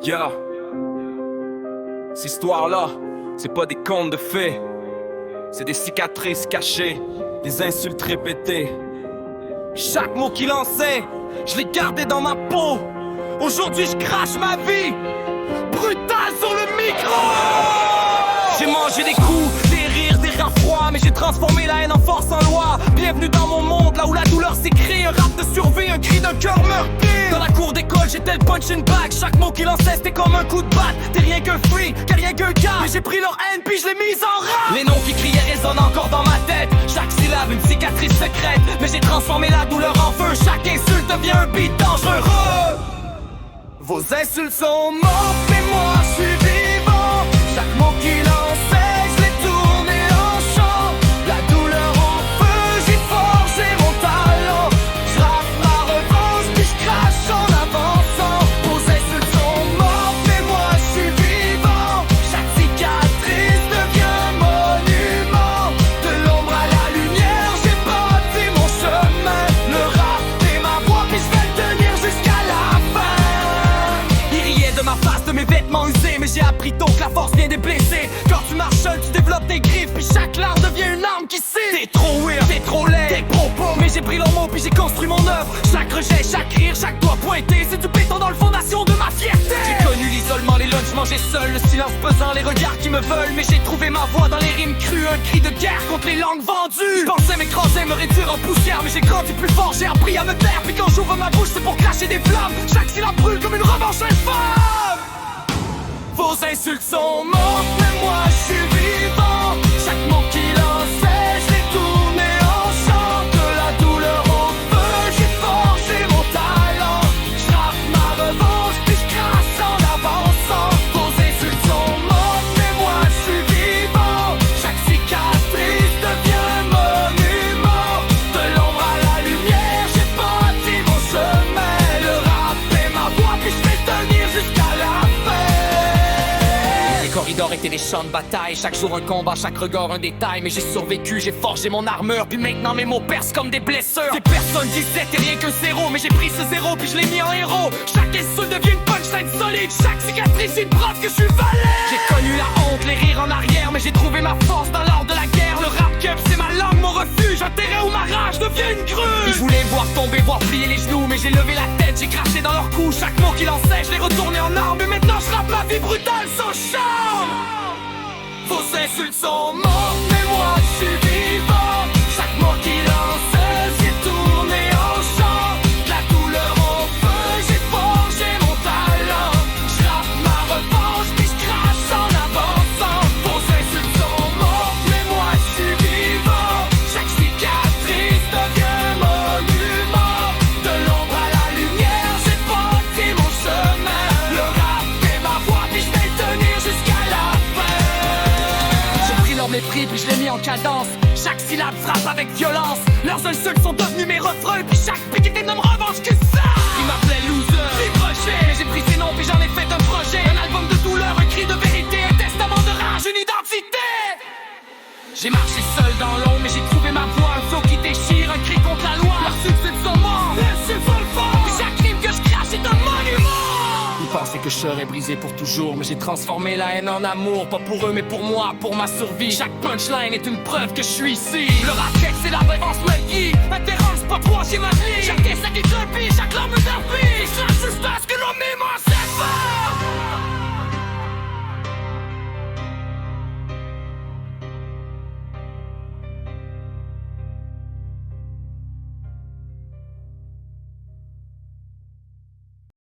Yeah. Cette histoire-là, c'est pas des contes de fées. C'est des cicatrices cachées, des insultes répétées. Chaque mot qu'il lançait, je l'ai gardé dans ma peau. Aujourd'hui je crache ma vie, brutal sur le micro. J'ai mangé des coups, des rires, des reins froids, mais j'ai transformé la haine en force en loi. Bienvenue dans mon monde, là où la douleur s'écrit. Un rap de survie, un cri d'un cœur meurtri. Dans la cour d'école, j'étais le punching bag. Chaque mot qu'il lançait, c'était comme un coup de batte. T'es rien qu'un free, qu'à rien qu'un gars. Mais j'ai pris leur haine, puis je l'ai mise en rap. Les noms qui criaient résonnent encore dans ma tête. Chaque syllabe, une cicatrice secrète. Mais j'ai transformé la douleur en feu. Chaque insulte devient un beat dangereux. Vos insultes sont mortes, mais moi je suis vivant. Chaque mot qu'il lançait, je l'ai tourné en chant. La douleur au feu, j'ai forgé mon talent. Je rappe ma revanche, puis je crache en avançant. Vos insultes sont mortes, mais moi je suis vivant. Chaque cicatrice devient un monument. De l'ombre à la lumière, j'ai bâti mon chemin. Le rap est ma voix, puis je vais le tenir jusqu'à la fin. Il riait de ma face, de mes vêtements usés, mais j'ai appris tôt que la force vient des blessés. Quand tu marches seul, tu développes tes griffes, puis chaque larme devient une arme qui sait. T'es trop weird, t'es trop laid, t'es propos, mais j'ai pris leurs mots, puis j'ai construit mon œuvre. Chaque rejet, chaque rire, chaque doigt pointé, c'est du béton dans le fondation de ma fierté. J'ai connu l'isolement, les lunchs mangés seuls, le silence pesant, les regards qui me veulent. Mais j'ai trouvé ma voix dans les rimes crues, un cri de guerre contre les langues vendues. Je pensais m'écraser, me réduire en poussière, mais j'ai grandi plus fort, j'ai appris à me taire. Puis quand j'ouvre ma bouche, c'est pour cracher des flammes. Chaque syllabe brûle comme une revanche infâme. Vos insultes sont mortes, mais moi je suis vivant. Chaque mot qu'il lançait, je l'ai tourné en chant. De la douleur au feu, j'ai forgé mon talent. Je rappe ma revanche, puis je crache en avançant. Vos insultes sont mortes, mais moi je suis vivant. Chaque cicatrice devient un monument. De l'ombre à la lumière, j'ai bâti mon chemin. Le rap est ma voix, puis je vais le tenir jusqu'à la fin. Les corridors étaient des champs de bataille. Chaque jour un combat, chaque regard un détail. Mais j'ai survécu, j'ai forgé mon armure. Puis maintenant mes mots percent comme des blessures. Des personnes disaient t'es rien qu'un zéro, mais j'ai pris ce zéro puis je l'ai mis en héros. Chaque insulte devient une punchline solide. Chaque cicatrice une preuve que je suis valide. J'ai connu la honte, les rires en arrière, mais j'ai trouvé ma force dans l'art de la guerre. Le rap cup c'est ma langue, mon refuge. Un terrain où ma rage devient une grue. Ils voulaient voir tomber, voir plier les genoux, mais j'ai levé la tête, j'ai craché dans leur cou. Chaque mot qu'ils lançaient, je l'ai retourné en arme. Et maintenant je rappe ma vie brutale sans charme. Vos insultes sont mortes, mais moi je suis vivant. Chaque mot qu'il lançait, j'ai tourné en chant. La douleur au feu, j'ai forgé mon talent. Je rappe ma revanche, puis je crache en avançant. Vos insultes sont mortes, mais moi je suis vivant. Chaque cicatrice devient un monument. De l'ombre à la lumière, j'ai bâti mon chemin. Le rap est ma voix, puis je vais le tenir jusqu'à la fin. Leur mépris puis je l'ai mis en cadence. Chaque syllabe frappe avec violence. Leurs insultes sont devenus mes refrains. Puis chaque pique était une revanche que ça. Ils m'appelaient loser, les projets. Mais j'ai pris ces noms puis j'en ai fait un projet. Un album de douleur, un cri de vérité. Un testament de rage, une identité. J'ai marché seul dans l'ombre, mais j'ai trouvé ma voix. Un flow qui déchire, un cri contre la loi. Leurs succès sont morts, laissez vol fort. Puis chaque rime que je crache est un monument. Ils pensaient que je serais brisé pour toujours, mais j'ai transformé la haine en amour. Pas pour eux mais pour moi, pour ma survie. Chaque punchline est une preuve que je suis ici. Le rap c'est la vraie, on se me guide. Interromps, c'est pas toi, j'ai ma vie. Chaque essai qui te pille, chaque larme d'un